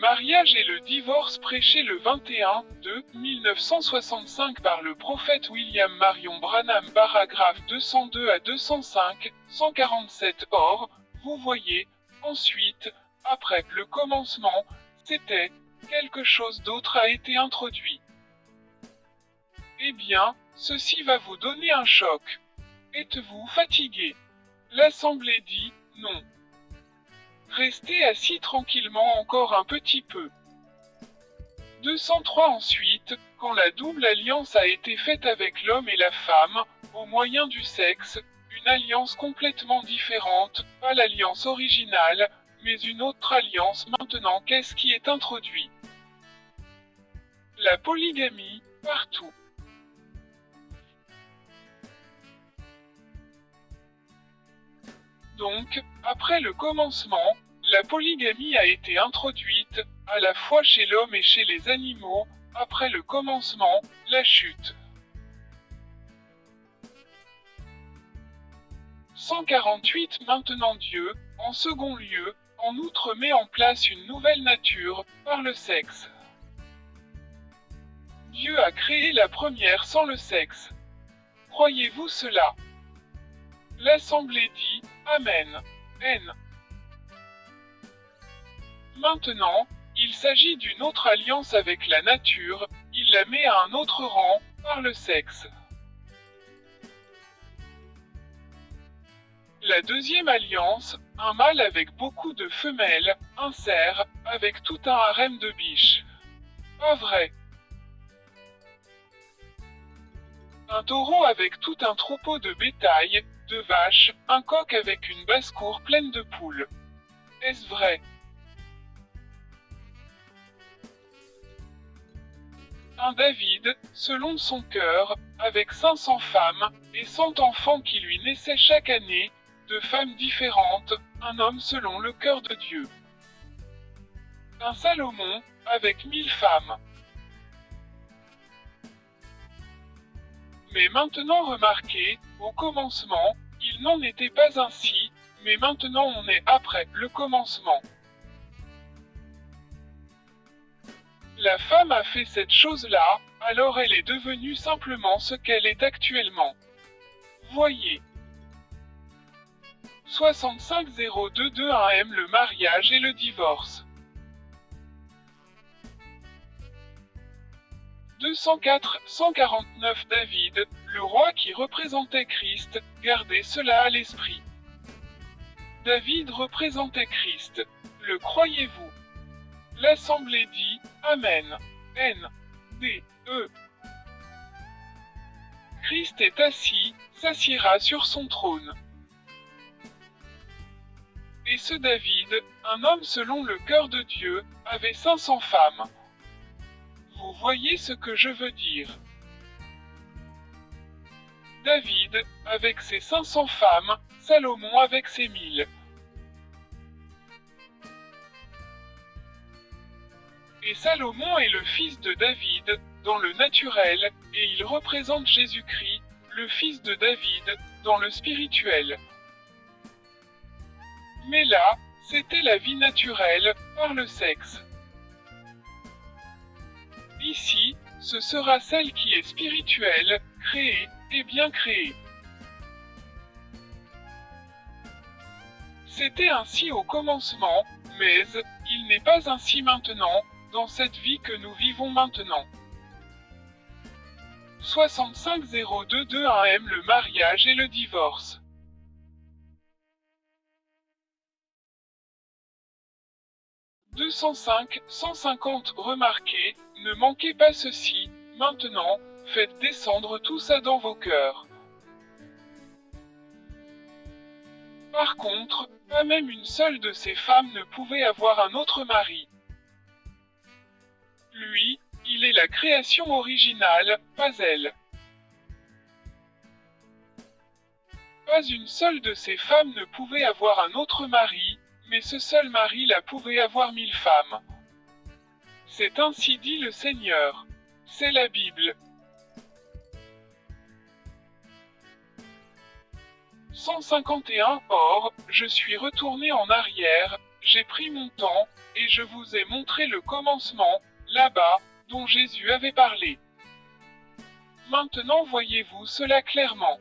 mariage et le divorce prêché le 21-2-1965 par le prophète William Marion Branham, paragraphe 202 à 205, 147 Or, vous voyez, ensuite, après le commencement, c'était, quelque chose d'autre a été introduit. Eh bien, ceci va vous donner un choc. Êtes-vous fatigué? L'assemblée dit, non. Restez assis tranquillement encore un petit peu. 203 Ensuite, quand la double alliance a été faite avec l'homme et la femme, au moyen du sexe, une alliance complètement différente, pas l'alliance originale, mais une autre alliance. Maintenant, qu'est-ce qui est introduit? La polygamie, partout. Donc, après le commencement, la polygamie a été introduite, à la fois chez l'homme et chez les animaux, après le commencement, la chute. 148 Maintenant Dieu, en second lieu, en outre met en place une nouvelle nature, par le sexe. Dieu a créé la première sans le sexe. Croyez-vous cela? L'assemblée dit, Amen. N. Maintenant, il s'agit d'une autre alliance avec la nature, il la met à un autre rang, par le sexe. La deuxième alliance, un mâle avec beaucoup de femelles, un cerf, avec tout un harem de biches. Pas vrai. Un taureau avec tout un troupeau de bétail, de vaches, un coq avec une basse-cour pleine de poules. Est-ce vrai? Un David, selon son cœur, avec 500 femmes, et 100 enfants qui lui naissaient chaque année, de femmes différentes, un homme selon le cœur de Dieu. Un Salomon, avec 1000 femmes. Mais maintenant remarquez, au commencement, il n'en était pas ainsi, mais maintenant on est après le commencement. La femme a fait cette chose-là, alors elle est devenue simplement ce qu'elle est actuellement. Voyez. 65-0221 Le mariage et le divorce. 204-149 David, le roi qui représentait Christ, gardez cela à l'esprit. David représentait Christ, le croyez-vous? L'assemblée dit, Amen. N. D. E. Christ est assis, s'assiera sur son trône. Et ce David, un homme selon le cœur de Dieu, avait 500 femmes. Vous voyez ce que je veux dire? David, avec ses 500 femmes, Salomon avec ses 1000. Et Salomon est le fils de David, dans le naturel, et il représente Jésus-Christ, le fils de David, dans le spirituel. Mais là, c'était la vie naturelle, par le sexe. Ici, ce sera celle qui est spirituelle, créée, et bien créée. C'était ainsi au commencement, mais il n'est pas ainsi maintenant, dans cette vie que nous vivons maintenant. 65-0221 Le mariage et le divorce. 205-150 Remarquez, ne manquez pas ceci, maintenant, faites descendre tout ça dans vos cœurs. Par contre, pas même une seule de ces femmes ne pouvait avoir un autre mari. Lui, il est la création originale, pas elle. Pas une seule de ces femmes ne pouvait avoir un autre mari, mais ce seul mari la pouvait avoir 1000 femmes. C'est ainsi dit le Seigneur. C'est la Bible. 151. Or, je suis retourné en arrière, j'ai pris mon temps, et je vous ai montré le commencement, là-bas, dont Jésus avait parlé. Maintenant voyez-vous cela clairement.